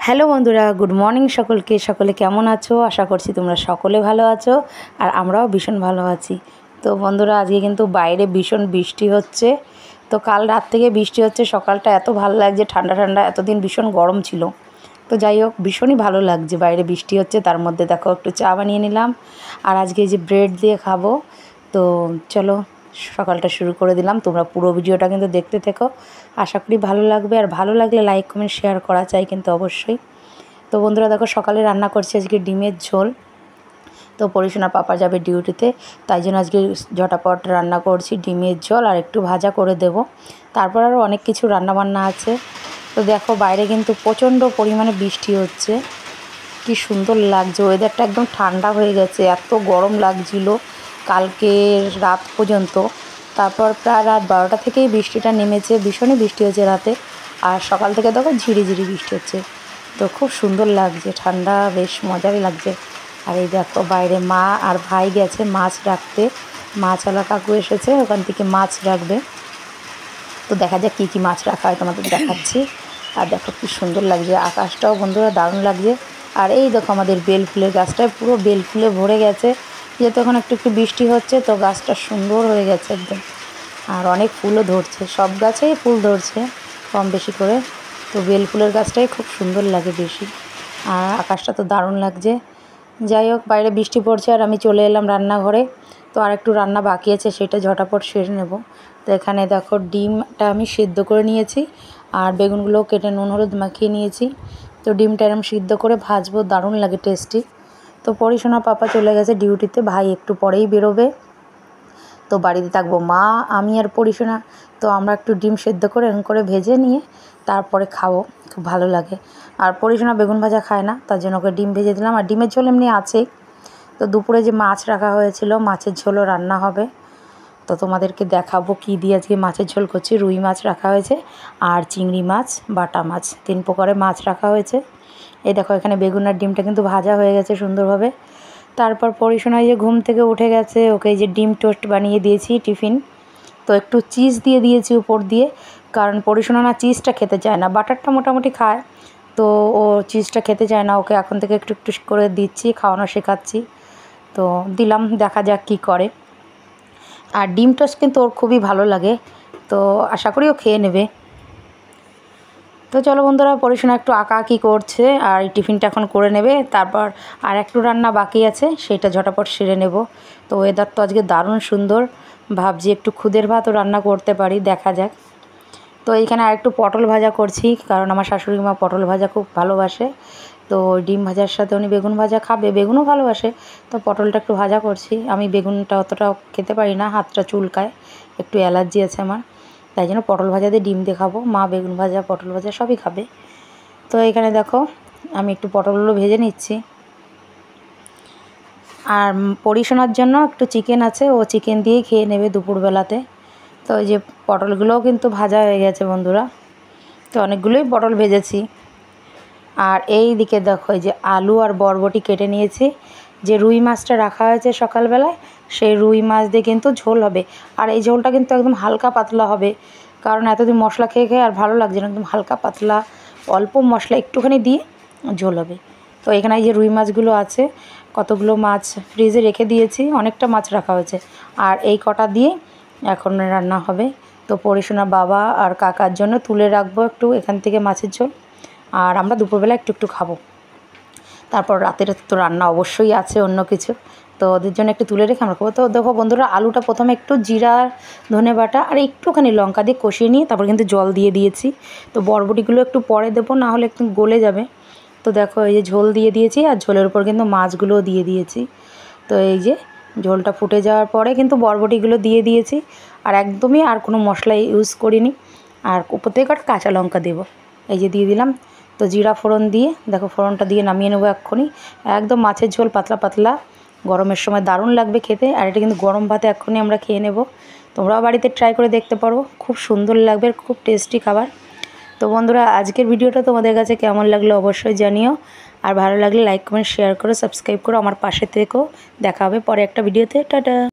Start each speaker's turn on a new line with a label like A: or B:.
A: Hello বন্ধুরা, good morning সকলকে। সকলে কেমন আছো? আশা করছি তোমরা সকলে ভালো আছো আর আমরাও ভীষণ ভালো আছি। তো বন্ধুরা, আজকে কিন্তু বাইরে ভীষণ বৃষ্টি হচ্ছে। তো কাল রাত থেকে বৃষ্টি হচ্ছে, সকালটা এত ভালো লাগছে, ঠান্ডা ঠান্ডা। এতদিন ভীষণ গরম ছিল। তো যাই হোক, ভীষণই ভালো লাগছে, বাইরে বৃষ্টি হচ্ছে, তার মধ্যে দেখো একটু চা বানিয়ে নিলাম। আর আজকে যে ব্রেড দিয়ে খাবো। তো চলো সকালটা শুরু করে দিলাম। তোমরা পুরো ভিডিওটা কিন্তু দেখতে থেকো, আশা করি ভালো লাগবে। আর ভালো লাগলে লাইক কমেন্ট শেয়ার করা চাই কিন্তু অবশ্যই। তো বন্ধুরা দেখো, সকালে রান্না করছি আজকে ডিমের ঝোল। তো পরিশোনার পাপা যাবে ডিউটিতে, তাই জন্য আজকে ঝটাপট রান্না করছি ডিমের ঝোল আর একটু ভাজা করে দেব। তারপর আরও অনেক কিছু রান্নাবান্না আছে। তো দেখো বাইরে কিন্তু প্রচণ্ড পরিমাণে বৃষ্টি হচ্ছে। কি সুন্দর লাগছে, ওয়েদারটা একদম ঠান্ডা হয়ে গেছে। এত গরম লাগছিল কালকে রাত পর্যন্ত। তারপর প্রায় রাত 12টা থেকেই বৃষ্টিটা নেমেছে, ভীষণই বৃষ্টি হচ্ছে রাতে। আর সকাল থেকে দেখো ঝিরিঝিরি বৃষ্টি হচ্ছে। তো খুব সুন্দর লাগছে, ঠান্ডা, বেশ মজাই লাগছে। আর এই দেখো বাইরে মা আর ভাই গেছে মাছ রাখতে। মাছওয়ালা কাকু এসেছে, ওখান থেকে মাছ রাখবে। তো দেখা যাক কী কী মাছ রাখা হয়, তোমাদের দেখাচ্ছি। আর দেখো কি সুন্দর লাগছে, আকাশটাও বন্ধুরা দারুণ লাগছে। আর এই দেখো আমাদের বেল ফুলের গাছটায় পুরো বেল ফুলে ভরে গেছে, যেহেতু এখন একটু একটু বৃষ্টি হচ্ছে, তো গাছটা সুন্দর হয়ে গেছে একদম। আর অনেক ফুলও ধরছে, সব গাছেই ফুল ধরছে কম বেশি করে। তো বেল ফুলের গাছটাই খুব সুন্দর লাগে বেশি। আর আকাশটা তো দারুণ লাগছে। যাই হোক, বাইরে বৃষ্টি পড়ছে আর আমি চলে এলাম রান্নাঘরে। তো আর একটু রান্না বাকি আছে, সেটা ঝটাপট সেরে নেব। তো এখানে দেখো ডিমটা আমি সিদ্ধ করে নিয়েছি আর বেগুনগুলোও কেটে নুন হলুদ মাখিয়ে নিয়েছি। তো ডিমটা এরকম সিদ্ধ করে ভাজবো, দারুণ লাগে টেস্টি। তো পরিশোনার পাপা চলে গেছে ডিউটিতে, ভাই একটু পরেই বেরোবে। তো বাড়িতে থাকবো মা, আমি আর পরিশোনা। তো আমরা একটু ডিম সেদ্ধ করে এরকম করে ভেজে নিয়ে তারপরে খাবো, খুব ভালো লাগে। আর পরিশোনা বেগুন ভাজা খায় না, তার জন্য ওকে ডিম ভেজে দিলাম। আর ডিমের ঝোল এমনি আছেই। তো দুপুরে যে মাছ রাখা হয়েছিল, মাছের ঝোলও রান্না হবে। তো তোমাদেরকে দেখাবো কী দিয়ে আজকে মাছের ঝোল করছি। রুই মাছ রাখা হয়েছে আর চিংড়ি মাছ, বাটা মাছ, 3 প্রকারের মাছ রাখা হয়েছে। এই দেখো এখানে বেগুন আর ডিমটা কিন্তু ভাজা হয়ে গেছে সুন্দরভাবে। তারপর পরিশোনা যে ঘুম থেকে উঠে গেছে, ওকে এই যে ডিম টোস্ট বানিয়ে দিয়েছি টিফিন। তো একটু চিজ দিয়ে দিয়েছি উপর দিয়ে, কারণ পরিশোনা না চিজটা খেতে চায় না, বাটারটা মোটামুটি খায়। তো ও চিজটা খেতে চায় না, ওকে এখন থেকে একটু একটু করে দিচ্ছি, খাওয়ানো শেখাচ্ছি। তো দিলাম, দেখা যাক কী করে। আর ডিম টোস্ট কিন্তু ওর খুবই ভালো লাগে, তো আশা করি ও খেয়ে নেবে। তো চলো বন্ধুরা, পরিশোনা একটু আঁকাআঁকি করছে আর এই টিফিনটা এখন করে নেবে। তারপর আর একটু রান্না বাকি আছে, সেটা ঝটাপট সেরে নেব। তো ওয়েদার তো আজকে দারুণ সুন্দর, ভাবছি একটু খুদের ভাতও রান্না করতে পারি, দেখা যাক। তো এইখানে আরেকটু পটল ভাজা করছি, কারণ আমার শাশুড়ি মা পটল ভাজা খুব ভালোবাসে। তো ডিম ভাজার সাথে উনি বেগুন ভাজা খাবে, বেগুনও ভালোবাসে। তো পটলটা একটু ভাজা করছি। আমি বেগুনটা অতটা খেতে পারি না, হাতটা চুলকায়, একটু অ্যালার্জি আছে আমার, তাই জন্য পটল ভাজা দিয়ে ডিম দিয়ে খাবো। মা বেগুন ভাজা পটল ভাজা সবই খাবে। তো এখানে দেখো আমি একটু পটলগুলো ভেজে নিচ্ছি। আর পরিশোনার জন্য একটু চিকেন আছে, ও চিকেন দিয়েই খেয়ে নেবে দুপুরবেলাতে। তো এই যে পটলগুলোও কিন্তু ভাজা হয়ে গেছে বন্ধুরা। তো অনেকগুলোই পটল ভেজেছি। আর এই দিকে দেখো এই যে আলু আর বরবটি কেটে নিয়েছি। যে রুই মাছটা রাখা হয়েছে সকালবেলায়, সেই রুই মাছ দিয়ে কিন্তু ঝোল হবে। আর এই ঝোলটা কিন্তু একদম হালকা পাতলা হবে, কারণ এতদিন মশলা খেয়ে খেয়ে আর ভালো লাগছে না, একদম হালকা পাতলা অল্প মশলা একটুখানি দিয়ে ঝোল হবে। তো এখানে এই যে রুই মাছগুলো আছে, কতগুলো মাছ ফ্রিজে রেখে দিয়েছি, অনেকটা মাছ রাখা হয়েছে। আর এই কটা দিয়ে এখন রান্না হবে। তো পরিশোনা বাবা আর কাকার জন্য তুলে রাখবো একটু এখান থেকে মাছের ঝোল, আর আমরা দুপুরবেলা একটু একটু খাবো। তারপর রাতের তো রান্না অবশ্যই আছে অন্য কিছু, তো ওদের জন্য একটু তুলে রেখে আমরা খাবো। তো দেখো বন্ধুরা, আলুটা প্রথমে একটু জিরা ধনে বাটা আর একটুখানি লঙ্কা দিয়ে কষিয়ে নিয়ে তারপর কিন্তু জল দিয়ে দিয়েছি। তো বরবটিগুলো একটু পরে দেবো, না হলে একটু গলে যাবে। তো দেখো এই যে ঝোল দিয়ে দিয়েছি, আর ঝোলের উপর কিন্তু মাছগুলোও দিয়ে দিয়েছি। তো এই যে ঝোলটা ফুটে যাওয়ার পরে কিন্তু বরবটিগুলো দিয়ে দিয়েছি। আর একদমই আর কোনো মশলা ইউজ করিনি। আর উপর থেকে একটা কাঁচা লঙ্কা দেবো, এই যে দিয়ে দিলাম। তো জিরা ফোড়ন দিয়ে দেখো, ফোড়নটা দিয়ে নামিয়ে নেবো এক্ষুনি। একদম মাছের ঝোল পাতলা পাতলা, গরমের সময় দারুণ লাগবে খেতে। আর এটা কিন্তু গরম ভাতে এক্ষুনি আমরা খেয়ে নেব। তোমরাও বাড়িতে ট্রাই করে দেখতে পারো, খুব সুন্দর লাগবে, খুব টেস্টি খাবার। তো বন্ধুরা, আজকের ভিডিওটা তোমাদের কাছে কেমন লাগলো অবশ্যই জানিও। আর ভালো লাগলে লাইক কমেন্ট শেয়ার করো, সাবস্ক্রাইব করো, আমার পাশে থেকো। দেখা হবে পরে একটা ভিডিওতে। টাটা।